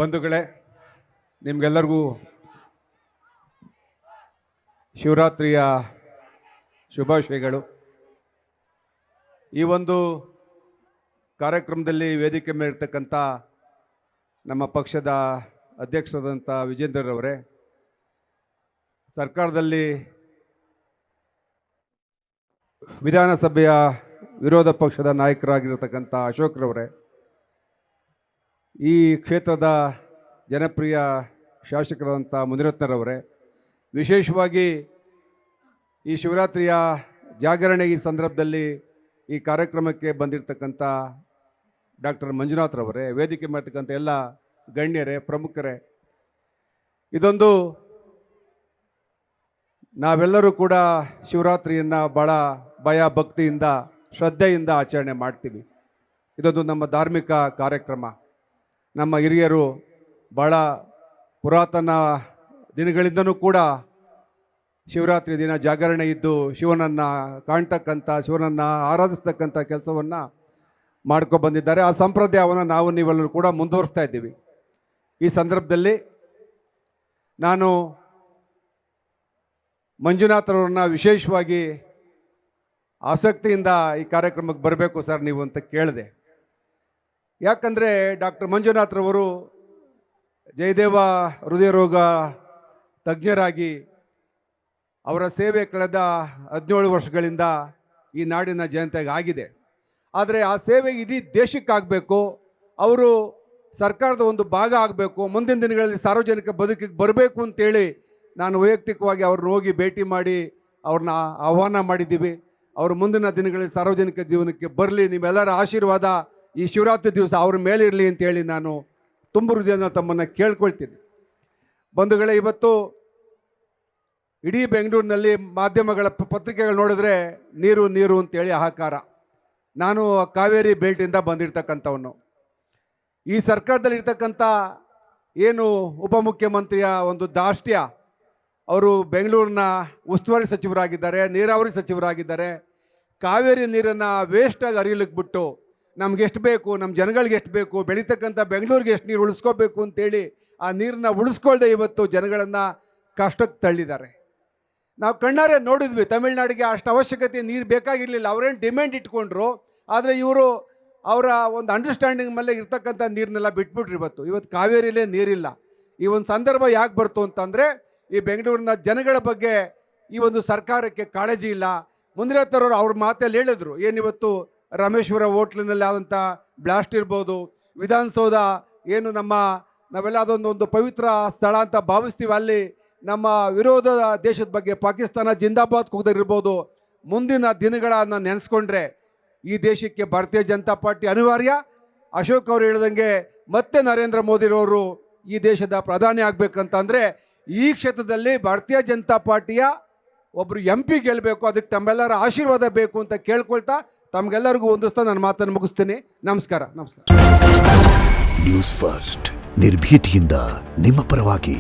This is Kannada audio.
ಬಂಧುಗಳೇ, ನಿಮಗೆಲ್ಲರಿಗೂ ಶಿವರಾತ್ರಿಯ ಶುಭಾಶಯಗಳು. ಈ ಒಂದು ಕಾರ್ಯಕ್ರಮದಲ್ಲಿ ವೇದಿಕೆ ಮೇಲಿರ್ತಕ್ಕಂಥ ನಮ್ಮ ಪಕ್ಷದ ಅಧ್ಯಕ್ಷರಾದಂಥ ವಿಜೇಂದ್ರರವರೇ, ಸರ್ಕಾರದಲ್ಲಿ ವಿಧಾನಸಭೆಯ ವಿರೋಧ ಪಕ್ಷದ ನಾಯಕರಾಗಿರತಕ್ಕಂಥ ಅಶೋಕ್ರವರೇ, ಈ ಕ್ಷೇತ್ರದ ಜನಪ್ರಿಯ ಶಾಸಕರಾದಂಥ ಮುನಿರತ್ನರವರೇ, ವಿಶೇಷವಾಗಿ ಈ ಶಿವರಾತ್ರಿಯ ಜಾಗರಣೆ ಈ ಸಂದರ್ಭದಲ್ಲಿ ಈ ಕಾರ್ಯಕ್ರಮಕ್ಕೆ ಬಂದಿರತಕ್ಕಂಥ ಡಾಕ್ಟರ್ ಮಂಜುನಾಥ್ರವರೇ, ವೇದಿಕೆ ಮಾಡ್ತಕ್ಕಂಥ ಎಲ್ಲ ಗಣ್ಯರೇ, ಪ್ರಮುಖರೇ, ಇದೊಂದು ನಾವೆಲ್ಲರೂ ಕೂಡ ಶಿವರಾತ್ರಿಯನ್ನು ಭಾಳ ಭಯ ಭಕ್ತಿಯಿಂದ ಶ್ರದ್ಧೆಯಿಂದ ಆಚರಣೆ ಮಾಡ್ತೀವಿ. ಇದೊಂದು ನಮ್ಮ ಧಾರ್ಮಿಕ ಕಾರ್ಯಕ್ರಮ. ನಮ್ಮ ಹಿರಿಯರು ಭಾಳ ಪುರಾತನ ದಿನಗಳಿಂದನೂ ಕೂಡ ಶಿವರಾತ್ರಿ ದಿನ ಜಾಗರಣೆ ಇದ್ದು ಶಿವನನ್ನು ಕಾಣ್ತಕ್ಕಂಥ, ಶಿವನನ್ನು ಆರಾಧಿಸ್ತಕ್ಕಂಥ ಕೆಲಸವನ್ನು ಮಾಡ್ಕೊಬಂದಿದ್ದಾರೆ. ಆ ಸಂಪ್ರದಾಯವನ್ನು ನಾವು ನೀವೆಲ್ಲರೂ ಕೂಡ ಮುಂದುವರಿಸ್ತಾ ಇದ್ದೀವಿ. ಈ ಸಂದರ್ಭದಲ್ಲಿ ನಾನು ಮಂಜುನಾಥರವ್ರನ್ನ ವಿಶೇಷವಾಗಿ ಆಸಕ್ತಿಯಿಂದ ಈ ಕಾರ್ಯಕ್ರಮಕ್ಕೆ ಬರಬೇಕು ಸರ್ ನೀವು ಅಂತ ಕೇಳಿದೆ. ಯಾಕಂದರೆ ಡಾಕ್ಟರ್ ಮಂಜುನಾಥ್ರವರು ಜಯದೇವ ಹೃದಯ ರೋಗ ತಜ್ಞರಾಗಿ ಅವರ ಸೇವೆ ಕಳೆದ 17 ವರ್ಷಗಳಿಂದ ಈ ನಾಡಿನ ಜನತೆಗೆ ಆಗಿದೆ. ಆದರೆ ಆ ಸೇವೆ ಇಡೀ ದೇಶಕ್ಕಾಗಬೇಕು, ಅವರು ಸರ್ಕಾರದ ಒಂದು ಭಾಗ ಆಗಬೇಕು, ಮುಂದಿನ ದಿನಗಳಲ್ಲಿ ಸಾರ್ವಜನಿಕ ಬದುಕಿಗೆ ಬರಬೇಕು ಅಂತೇಳಿ ನಾನು ವೈಯಕ್ತಿಕವಾಗಿ ಅವ್ರನ್ನ ಹೋಗಿ ಭೇಟಿ ಮಾಡಿ ಅವ್ರನ್ನ ಆಹ್ವಾನ ಮಾಡಿದ್ದೀವಿ. ಅವರು ಮುಂದಿನ ದಿನಗಳಲ್ಲಿ ಸಾರ್ವಜನಿಕ ಜೀವನಕ್ಕೆ ಬರಲಿ, ನಿಮ್ಮೆಲ್ಲರ ಆಶೀರ್ವಾದ ಈ ಶಿವರಾತ್ರಿ ದಿವಸ ಅವ್ರ ಮೇಲೆ ಇರಲಿ ಅಂತೇಳಿ ನಾನು ತುಂಬ ಹೃದಯದಿಂದ ತಮ್ಮನ್ನು ಕೇಳ್ಕೊಳ್ತೀನಿ. ಬಂಧುಗಳೇ, ಇವತ್ತು ಇಡೀ ಬೆಂಗಳೂರಿನಲ್ಲಿ ಮಾಧ್ಯಮಗಳ ಪತ್ರಿಕೆಗಳು ನೋಡಿದ್ರೆ ನೀರು ನೀರು ಅಂತೇಳಿ ಹಾಹಾಕಾರ. ನಾನು ಕಾವೇರಿ ಬೆಲ್ಟಿಂದ ಬಂದಿರತಕ್ಕಂಥವನು. ಈ ಸರ್ಕಾರದಲ್ಲಿರ್ತಕ್ಕಂಥ ಏನು ಉಪಮುಖ್ಯಮಂತ್ರಿಯ ಒಂದು ದಾಷ್ಟ್ಯ, ಅವರು ಬೆಂಗಳೂರಿನ ಉಸ್ತುವಾರಿ ಸಚಿವರಾಗಿದ್ದಾರೆ, ನೀರಾವರಿ ಸಚಿವರಾಗಿದ್ದಾರೆ. ಕಾವೇರಿ ನೀರನ್ನು ವೇಸ್ಟಾಗಿ ಹರಿಯಲಿಕ್ಕೆ ಬಿಟ್ಟು ನಮ್ಗೆ ಎಷ್ಟು ಬೇಕು, ನಮ್ಮ ಜನಗಳಿಗೆ ಎಷ್ಟು ಬೇಕು, ಬೆಳೀತಕ್ಕಂಥ ಬೆಂಗಳೂರಿಗೆ ಎಷ್ಟು ನೀರು ಉಳಿಸ್ಕೋಬೇಕು ಅಂತೇಳಿ ಆ ನೀರನ್ನ ಉಳಿಸ್ಕೊಳ್ದೆ ಇವತ್ತು ಜನಗಳನ್ನು ಕಷ್ಟಕ್ಕೆ ತಳ್ಳಿದ್ದಾರೆ. ನಾವು ಕಣ್ಣಾರೆ ನೋಡಿದ್ವಿ, ತಮಿಳ್ನಾಡಿಗೆ ಅಷ್ಟು ಅವಶ್ಯಕತೆ ನೀರು ಬೇಕಾಗಿರಲಿಲ್ಲ, ಅವರೇನು ಡಿಮ್ಯಾಂಡ್ ಇಟ್ಕೊಂಡ್ರು. ಆದರೆ ಇವರು ಅವರ ಒಂದು ಅಂಡರ್ಸ್ಟ್ಯಾಂಡಿಂಗ್ ಮೇಲೆ ಇರ್ತಕ್ಕಂಥ ನೀರನ್ನೆಲ್ಲ ಬಿಟ್ಬಿಟ್ರು. ಇವತ್ತು ಕಾವೇರಿಲೇ ನೀರಿಲ್ಲ. ಈ ಒಂದು ಸಂದರ್ಭ ಯಾಕೆ ಬರ್ತು ಅಂತಂದರೆ, ಈ ಬೆಂಗಳೂರಿನ ಜನಗಳ ಬಗ್ಗೆ ಈ ಒಂದು ಸರ್ಕಾರಕ್ಕೆ ಕಾಳಜಿ ಇಲ್ಲ. ಮುನಿರತ್ನರವರು ಅವ್ರ ಮಾತಲ್ಲಿ ಹೇಳಿದ್ರು, ಏನಿವತ್ತು ರಾಮೇಶ್ವರ ಹೋಟ್ಲಿನಲ್ಲಿ ಆದಂಥ ಬ್ಲಾಸ್ಟ್ ಇರ್ಬೋದು, ವಿಧಾನಸೌಧ ಏನು ನಾವೆಲ್ಲ ಅದೊಂದು ಪವಿತ್ರ ಸ್ಥಳ ಅಂತ ಭಾವಿಸ್ತೀವಿ, ಅಲ್ಲಿ ನಮ್ಮ ವಿರೋಧ ದೇಶದ ಬಗ್ಗೆ ಪಾಕಿಸ್ತಾನ ಜಿಂದಾಬಾದ್ ಕೂಗದಿರ್ಬೋದು. ಮುಂದಿನ ದಿನಗಳನ್ನು ನೆನೆಸ್ಕೊಂಡ್ರೆ ಈ ದೇಶಕ್ಕೆ ಭಾರತೀಯ ಜನತಾ ಪಾರ್ಟಿ ಅನಿವಾರ್ಯ. ಅಶೋಕ್ ಅವರು ಹೇಳ್ದಂಗೆ ಮತ್ತೆ ನರೇಂದ್ರ ಮೋದಿರವರು ಈ ದೇಶದ ಪ್ರಧಾನಿ ಆಗಬೇಕಂತಂದರೆ ಈ ಕ್ಷೇತ್ರದಲ್ಲಿ ಭಾರತೀಯ ಜನತಾ ಪಾರ್ಟಿಯ ಒಬ್ಬರು MP ಗೆಲ್ಲಬೇಕು. ಅದಕ್ಕೆ ತಮ್ಮೆಲ್ಲರ ಆಶೀರ್ವಾದ ಬೇಕು ಅಂತ ಕೇಳ್ಕೊಳ್ತಾ ತಮಗೆಲ್ಲರಿಗೂ ಹೊಂದಿಸ್ತಾ ನನ್ನ ಮಾತನ್ನು ಮುಗಿಸ್ತೀನಿ. ನಮಸ್ಕಾರ. ನ್ಯೂಸ್ ಫಸ್ಟ್, ನಿರ್ಭೀತಿಯಿಂದ ನಿಮ್ಮ ಪರವಾಗಿ.